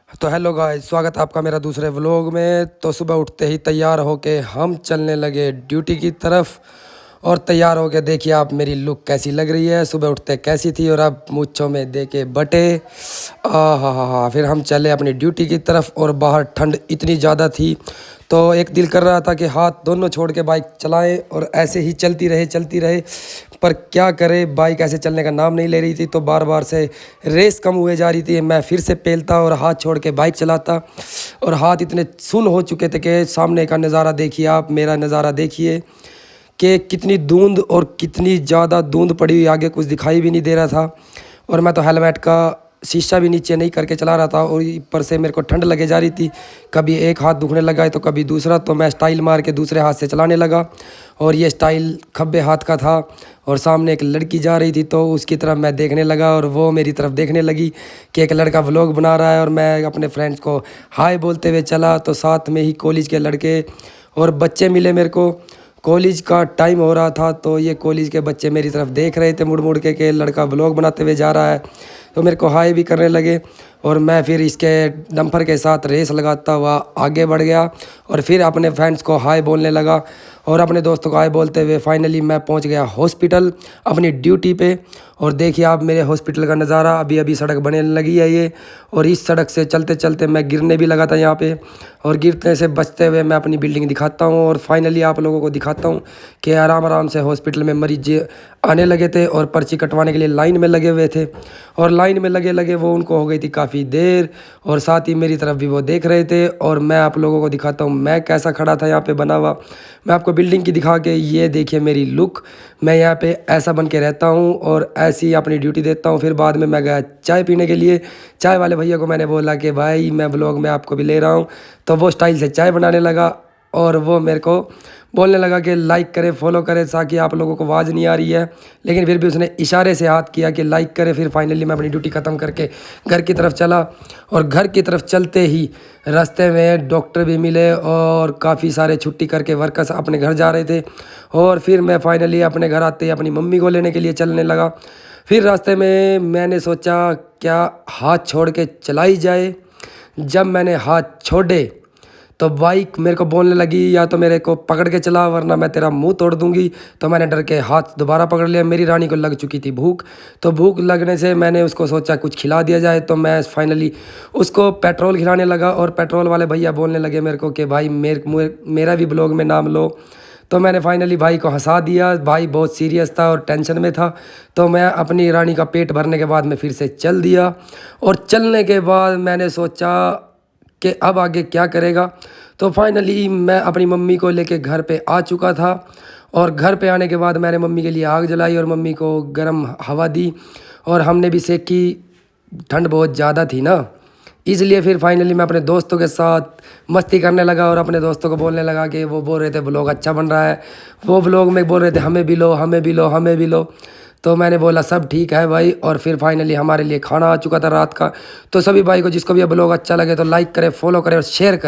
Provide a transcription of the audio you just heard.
तो hello guys, स्वागत है आपका मेरा दूसरे व्लॉग में। तो सुबह उठते ही तैयार होके हम चलने लगे ड्यूटी की तरफ। और तैयार होके देखिए आप मेरी लुक कैसी लग रही है। सुबह उठते कैसी थी और अब मूंछों में दे के बटे। हा फिर हम चले अपनी ड्यूटी की तरफ और बाहर ठंड इतनी ज़्यादा थी तो एक दिल कर रहा था कि हाथ दोनों छोड़ के बाइक चलाएं और ऐसे ही चलती रहे। पर क्या करें, बाइक ऐसे चलने का नाम नहीं ले रही थी तो बार बार से रेस कम हुए जा रही थी। मैं फिर से पेलता और हाथ छोड़ के बाइक चलाता और हाथ इतने सुन्न हो चुके थे कि सामने का नज़ारा देखिए आप, मेरा नज़ारा देखिए कि कितनी धुंध और कितनी ज़्यादा धुंध पड़ी हुई, आगे कुछ दिखाई भी नहीं दे रहा था। और मैं तो हेलमेट का शीशा भी नीचे नहीं करके चला रहा था और ऊपर से मेरे को ठंड लगे जा रही थी। कभी एक हाथ दुखने लगा है तो कभी दूसरा, तो मैं स्टाइल मार के दूसरे हाथ से चलाने लगा और ये स्टाइल खब्बे हाथ का था। और सामने एक लड़की जा रही थी तो उसकी तरफ मैं देखने लगा और वो मेरी तरफ देखने लगी कि एक लड़का व्लॉग बना रहा है। और मैं अपने फ्रेंड्स को हाय बोलते हुए चला तो साथ में ही कॉलेज के लड़के और बच्चे मिले मेरे को। कॉलेज का टाइम हो रहा था तो ये कॉलेज के बच्चे मेरी तरफ देख रहे थे मुड़ मुड़ के लड़का ब्लॉग बनाते हुए जा रहा है, तो मेरे को हाय भी करने लगे। और मैं फिर इसके डंपर के साथ रेस लगाता हुआ आगे बढ़ गया और फिर अपने फ्रेंड्स को हाय बोलने लगा और अपने दोस्तों को हाय बोलते हुए फाइनली मैं पहुंच गया हॉस्पिटल अपनी ड्यूटी पे। और देखिए आप मेरे हॉस्पिटल का नज़ारा, अभी अभी सड़क बनने लगी है ये। और इस सड़क से चलते चलते मैं गिरने भी लगा था यहाँ पे, और गिरने से बचते हुए मैं अपनी बिल्डिंग दिखाता हूँ और फाइनली आप लोगों को दिखाता हूँ कि आराम आराम से हॉस्पिटल में मरीज आने लगे थे और पर्ची कटवाने के लिए लाइन में लगे हुए थे। और लाइन में लगे लगे वो उनको हो गई थी काफ़ी देर और साथ ही मेरी तरफ भी वो देख रहे थे। और मैं आप लोगों को दिखाता हूँ मैं कैसा खड़ा था यहाँ पे बना हुआ। मैं आपको बिल्डिंग की दिखा के, ये देखिए मेरी लुक, मैं यहाँ पे ऐसा बन के रहता हूँ और ऐसी अपनी ड्यूटी देता हूँ। फिर बाद में मैं गया चाय पीने के लिए। चाय वाले भैया को मैंने बोला कि भाई मैं ब्लॉग में आपको भी ले रहा हूँ, तो वो स्टाइल से चाय बनाने लगा और वो मेरे को बोलने लगा कि लाइक करें फॉलो करें, ताकि आप लोगों को आवाज़ नहीं आ रही है, लेकिन फिर भी उसने इशारे से हाथ किया कि लाइक करें। फिर फाइनली मैं अपनी ड्यूटी ख़त्म करके घर की तरफ चला और घर की तरफ चलते ही रास्ते में डॉक्टर भी मिले और काफ़ी सारे छुट्टी करके वर्कर्स अपने घर जा रहे थे। और फिर मैं फाइनली अपने घर आते ही अपनी मम्मी को लेने के लिए चलने लगा। फिर रास्ते में मैंने सोचा क्या हाथ छोड़ के चलाई जाए। जब मैंने हाथ छोड़े तो बाइक मेरे को बोलने लगी या तो मेरे को पकड़ के चला वरना मैं तेरा मुंह तोड़ दूंगी। तो मैंने डर के हाथ दोबारा पकड़ लिया। मेरी रानी को लग चुकी थी भूख, तो भूख लगने से मैंने उसको सोचा कुछ खिला दिया जाए, तो मैं फाइनली उसको पेट्रोल खिलाने लगा। और पेट्रोल वाले भैया बोलने लगे मेरे को कि भाई मेरा भी ब्लॉग में नाम लो। तो मैंने फाइनली भाई को हंसा दिया। भाई बहुत सीरियस था और टेंशन में था, तो मैं अपनी रानी का पेट भरने के बाद मैं फिर से चल दिया। और चलने के बाद मैंने सोचा कि अब आगे क्या करेगा। तो फाइनली मैं अपनी मम्मी को लेके घर पे आ चुका था और घर पे आने के बाद मैंने मम्मी के लिए आग जलाई और मम्मी को गर्म हवा दी और हमने भी सेकी। ठंड बहुत ज़्यादा थी ना, इसलिए फिर फाइनली मैं अपने दोस्तों के साथ मस्ती करने लगा और अपने दोस्तों को बोलने लगा कि वो बोल रहे थे ब्लॉग अच्छा बन रहा है, वो ब्लॉग में बोल रहे थे हमें भी लो हमें भी लो हमें भी लो। तो मैंने बोला सब ठीक है भाई। और फिर फाइनली हमारे लिए खाना आ चुका था रात का। तो सभी भाई को जिसको भी ये ब्लॉग अच्छा लगे तो लाइक करें फॉलो करें और शेयर करें।